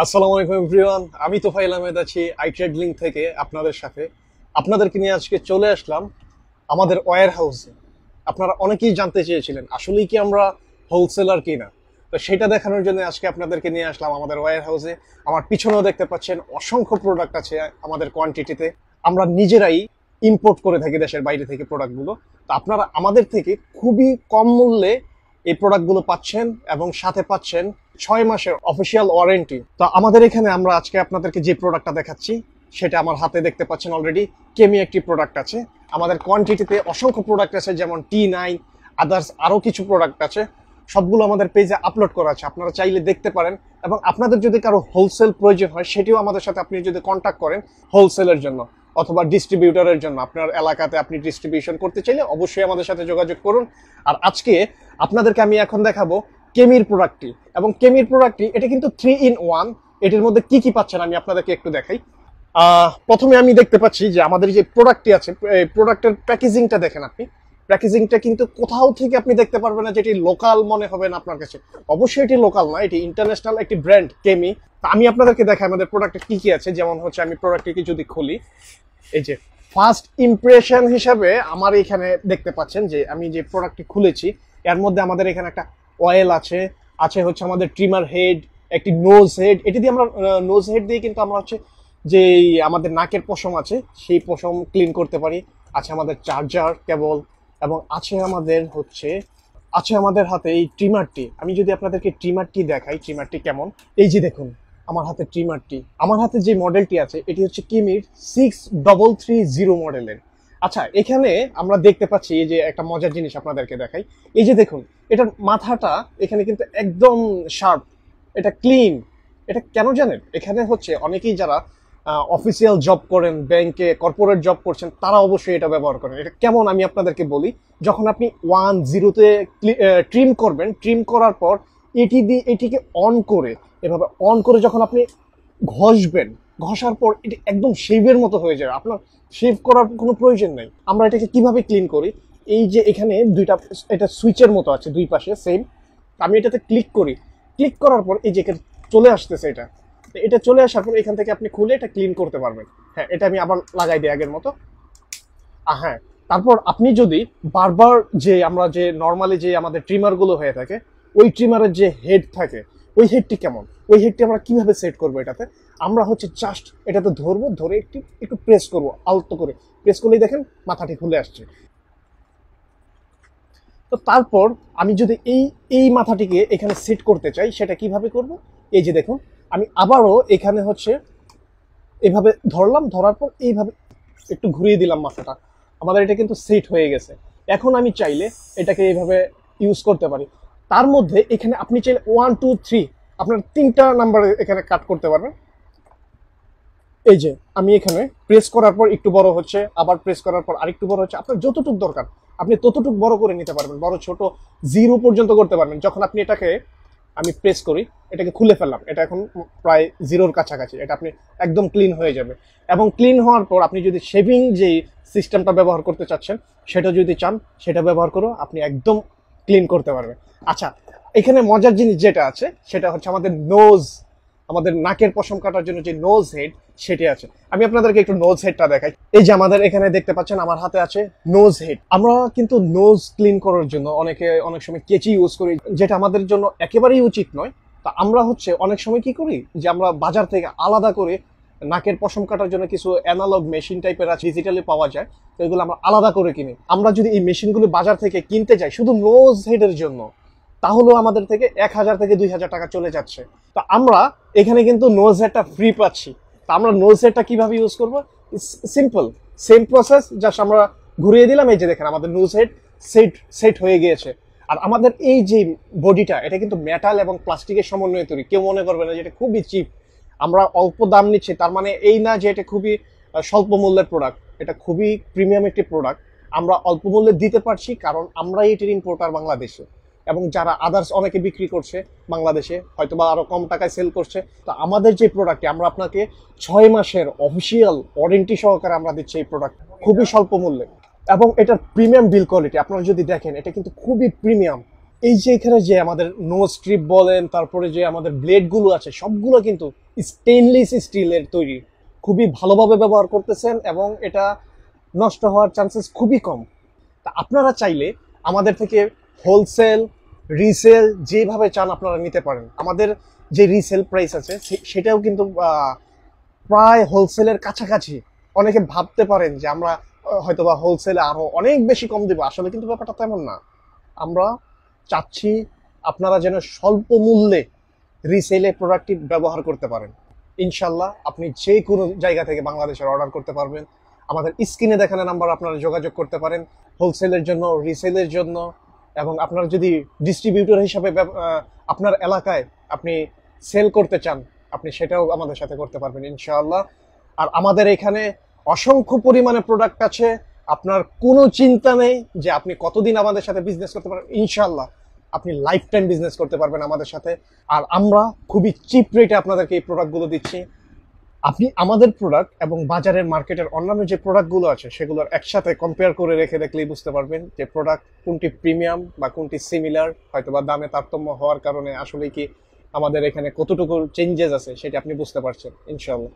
আসসালামু আলাইকুম এভরিওয়ান, আমি তোফাইল আহমেদ আছি আইট্রেড লিঙ্ক থেকে আপনাদের সাথে। আপনাদেরকে নিয়ে আজকে চলে আসলাম আমাদের ওয়্যার হাউসে। আপনারা অনেকেই জানতে চেয়েছিলেন আসলেই কি আমরা হোলসেলার কিনা, তো সেটা দেখানোর জন্য আজকে আপনাদেরকে নিয়ে আসলাম আমাদের ওয়্যার হাউসে। আমার পিছনেও দেখতে পাচ্ছেন অসংখ্য প্রোডাক্ট আছে আমাদের কোয়ান্টিটিতে। আমরা নিজেরাই ইম্পোর্ট করে থাকি দেশের বাইরে থেকে প্রোডাক্টগুলো। তো আপনারা আমাদের থেকে খুবই কম মূল্যে এই প্রোডাক্টগুলো পাচ্ছেন এবং সাথে পাচ্ছেন 6 মাসের অফিসিয়াল ওয়ারেন্টি। তো আমাদের এখানে আমরা আজকে আপনাদেরকে যে প্রোডাক্টটা দেখাচ্ছি সেটা আমার হাতে দেখতে পাচ্ছেন অলরেডি কেমি একটি প্রোডাক্ট আছে। আমাদের কোয়ান্টিটিতে অসংখ্য প্রোডাক্ট আছে, যেমন T9, আদার্স আরও কিছু প্রোডাক্ট আছে। সবগুলো আমাদের পেজে আপলোড করা আছে, আপনারা চাইলে দেখতে পারেন। এবং আপনাদের যদি কারো হোলসেল প্রয়োজন হয় সেটিও আমাদের সাথে আপনি যদি কন্ট্যাক্ট করেন হোলসেলের জন্য অথবা ডিস্ট্রিবিউটরের জন্য, আপনার এলাকাতে আপনি ডিস্ট্রিবিউশন করতে চাইলে অবশ্যই আমাদের সাথে যোগাযোগ করুন। আর আজকে আপনাদেরকে আমি এখন দেখাবো কেমির প্রোডাক্টটি। এবং কেমির প্রোডাক্টটি এটা কিন্তু 3 in 1। এটির মধ্যে কি কি পাচ্ছেন আমি আপনাদেরকে একটু দেখাই। প্রথমে আমি দেখতে পাচ্ছি যে আমাদের যে প্রোডাক্টটি আছে, এই প্রোডাক্টের প্যাকেজিংটা দেখেন আপনি। প্যাকেজিংটা কিন্তু কোথাও থেকে আপনি দেখতে পারবেন না যেটি লোকাল মনে হবে না আপনার কাছে। অবশ্যই এটি লোকাল না, এটি ইন্টারন্যাশনাল একটি ব্র্যান্ড কেমি। আমি আপনাদেরকে দেখাই আমাদের প্রোডাক্টে কি কি আছে। যেমন হচ্ছে আমি প্রোডাক্টটিকে যদি খুলি, এই যে ফার্স্ট ইমপ্রেশন হিসাবে আমার এখানে দেখতে পাচ্ছেন যে আমি যে প্রোডাক্টটি খুলেছি এর মধ্যে আমাদের এখানে একটা অয়েল আছে, আছে হচ্ছে আমাদের ট্রিমার হেড, একটি নোজ হেড। এটি দিয়ে আমরা নোজ হেড দিয়ে কিন্তু আমরা হচ্ছে যে আমাদের নাকের পশম আছে সেই পশম ক্লিন করতে পারি। আছে আমাদের চার্জার কেবল, এবং আছে আমাদের হাতে এই ট্রিমারটি। আমি যদি আপনাদেরকে ট্রিমারটি দেখাই, ট্রিমারটি কেমন, এই যে দেখুন আমার হাতে ট্রিমারটি। আমার হাতে যে মডেলটি আছে এটি হচ্ছে কিমির 6330 মডেলের। আচ্ছা, এখানে আমরা দেখতে পাচ্ছি এই যে একটা মজার জিনিস আপনাদেরকে দেখাই। এই যে দেখুন এটার মাথাটা এখানে কিন্তু একদম শার্প, এটা ক্লিন। এটা কেন জানেন? এখানে হচ্ছে অনেকেই যারা অফিসিয়াল জব করেন, ব্যাংকে কর্পোরেট জব করছেন, তারা অবশ্যই এটা ব্যবহার করেন। এটা কেমন আমি আপনাদেরকে বলি। যখন আপনি 10তে ট্রিম করবেন, ট্রিম করার পর এটিকে অন করে, এভাবে অন করে যখন আপনি ঘষবেন, ঘষার পর এটি একদম শেভের মতো হয়ে যায়। আপনার শেভ করার কোনো প্রয়োজন নেই। আমরা এটাকে কিভাবে ক্লিন করি, এই যে এখানে দুইটা, এটা সুইচের মতো আছে দুই পাশে সেম। আমি এটাতে ক্লিক করি, ক্লিক করার পর এই যে চলে আসতেছে এটা। এটা চলে আসার পর এখান থেকে আপনি খুলে এটা ক্লিন করতে পারবেন। হ্যাঁ, এটা আমি আবার লাগাই দিই আগের মতো। হ্যাঁ, তারপর আপনি যদি বারবার যে আমরা যে নর্মালি যে আমাদের ট্রিমার গুলো হয়ে থাকে, ওই ট্রিমারের যে হেড থাকে, ওই হেডটি কেমন, ওই হেডটি আমরা কিভাবে সেট করবো এটাতে, আমরা হচ্ছে জাস্ট এটাতে ধরবো, ধরে একটু একটু প্রেস করবো, আলতো করে প্রেস করলেই দেখেন মাথাটি খুলে আসছে। তো তারপর আমি যদি এই এই মাথাটিকে এখানে সেট করতে চাই সেটা কিভাবে করব, এই যে দেখুন আমি আবারও এখানে হচ্ছে এভাবে ধরলাম, ধরার পর এইভাবে একটু ঘুরিয়ে দিলাম মাথাটা, আমাদের এটা কিন্তু সেট হয়ে গেছে। এখন আমি চাইলে এটাকে এইভাবে ইউজ করতে পারি। তার মধ্যে এখানে আপনি চাইলে 1 2 3 আপনার 3টা নাম্বার এখানে কাট করতে পারবেন। এই যে আমি এখানে প্রেস করার পর একটু বড় হচ্ছে, আবার প্রেস করার পর আরেকটু বড় হচ্ছে। আপনার যতটুকু দরকার আপনি ততটুকু বড় করে নিতে পারবেন, বড় ছোট 0 পর্যন্ত করতে পারবেন। যখন আপনি এটাকে আমি প্রেস করি, এটাকে খুলে ফেললাম, এটা এখন প্রায় 0-র কাছাকাছি, এটা আপনি একদম ক্লিন হয়ে যাবে। এবং ক্লিন হওয়ার পর আপনি যদি শেভিং যে সিস্টেমটা ব্যবহার করতে চাচ্ছেন সেটা যদি চান, সেটা ব্যবহার করো, আপনি একদম ক্লিন করতে পারবেন। আচ্ছা, এখানে মজার জিনিস যেটা আছে সেটা হচ্ছে আমাদের নোজ, আমাদের নাকের পশম কাটার জন্য যে নোজ হেড সেটি আছে। আমি আপনাদেরকে একটু নোজ হেডটা দেখাই। এই যে আমাদের এখানে দেখতে পাচ্ছেন আমার হাতে আছে নোজ হেড। আমরা কিন্তু নোজ ক্লিন করার জন্য অনেক সময় কেচি ইউজ করি, যেটা আমাদের জন্য একেবারেই উচিত নয়। তা আমরা হচ্ছে অনেক সময় কি করি যে আমরা বাজার থেকে আলাদা করে নাকের পশম কাটার জন্য কিছু অ্যানালগ মেশিন টাইপের আছে, ডিজিটালি পাওয়া যায়, তো এগুলো আমরা আলাদা করে কিনি। আমরা যদি এই মেশিনগুলো বাজার থেকে কিনতে যাই শুধু নোজ হেডের জন্য, তাহলেও আমাদের থেকে 1000 থেকে 2000 টাকা চলে যাচ্ছে। তো আমরা এখানে কিন্তু নোজ হেডটা ফ্রি পাচ্ছি। তো আমরা নোজ হেডটা কিভাবে ইউজ করবো, সিম্পল সেম প্রসেস, জাস্ট আমরা ঘুরিয়ে দিলাম, এই যে দেখেন আমাদের নোজ হেড সেট হয়ে গিয়েছে। আর আমাদের এই যে বডিটা, এটা কিন্তু মেটাল এবং প্লাস্টিকের সমন্বয়ে তৈরি। কেউ মনে করবে না যে এটা খুবই চিপ, আমরা অল্প দাম নিচ্ছি তার মানে এই না যে এটা খুবই স্বল্প মূল্যের প্রোডাক্ট। এটা খুবই প্রিমিয়াম একটি প্রোডাক্ট। আমরা অল্প মূল্যে দিতে পারছি কারণ আমরা এটির ইম্পোর্টার বাংলাদেশে, এবং যারা আদার্স অনেকে বিক্রি করছে বাংলাদেশে হয়তো বা আরো কম টাকায় সেল করছে। তো আমাদের যে প্রোডাক্টটি আমরা আপনাকে 6 মাসের অফিসিয়াল ওয়ারেন্টি সহকারে আমরা দিচ্ছি এই প্রোডাক্ট খুবই স্বল্প মূল্যে। এবং এটার প্রিমিয়াম বিল কোয়ালিটি আপনারা যদি দেখেন, এটা কিন্তু খুবই প্রিমিয়াম। এই যে এখানে যে আমাদের নো স্ট্রিপ বলেন, তারপরে যে আমাদের ব্লেডগুলো আছে সবগুলো কিন্তু স্টেনলেস স্টিলের তৈরি, খুবই ভালোভাবে ব্যবহার করতেছেন এবং এটা নষ্ট হওয়ার চান্সেস খুবই কম। তা আপনারা চাইলে আমাদের থেকে হোলসেল, রিসেল যেভাবে চান আপনারা নিতে পারেন। আমাদের যে রিসেল প্রাইস আছে সেটাও কিন্তু প্রায় হোলসেলের কাছাকাছি। অনেকে ভাবতে পারেন যে আমরা হয়তোবা হোলসেলে আরো অনেক বেশি কম দেবো, আসলে কিন্তু ব্যাপারটা তেমন না। আমরা চাচ্ছি আপনারা যেন স্বল্প মূল্যে রিসেলে প্রোডাক্টটি ব্যবহার করতে পারেন। ইনশাল্লাহ আপনি যে কোনো জায়গা থেকে বাংলাদেশের অর্ডার করতে পারবেন। আমাদের স্ক্রিনে দেখানো নাম্বার আপনারা যোগাযোগ করতে পারেন হোলসেলের জন্য, রিসেলের জন্য। এবং আপনারা যদি ডিস্ট্রিবিউটর হিসাবে আপনার এলাকায় আপনি সেল করতে চান, আপনি সেটাও আমাদের সাথে করতে পারবেন ইনশাআল্লাহ। আর আমাদের এখানে অসংখ্য পরিমাণে প্রোডাক্ট আছে, আপনার কোনো চিন্তা নেই যে আপনি কতদিন আমাদের সাথে বিজনেস করতে পারবেন। ইনশাআল্লাহ আপনি লাইফ টাইম বিজনেস করতে পারবেন আমাদের সাথে। আর আমরা খুবই চিপ রেটে আপনাদেরকে এই প্রোডাক্টগুলো দিচ্ছি। আপনি আমাদের প্রোডাক্ট এবং বাজারের মার্কেটের অন্যান্য যে প্রোডাক্টগুলো আছে সেগুলোর একসাথে কম্পেয়ার করে রেখে দেখলেই বুঝতে পারবেন যে প্রোডাক্ট কোনটি প্রিমিয়াম বা কোনটি সিমিলার। হয়তো বা দামে তারতম্য হওয়ার কারণে আসলে কি আমাদের এখানে কতটুকু চেঞ্জেস আছে সেটা আপনি বুঝতে পারছেন ইনশাআল্লাহ।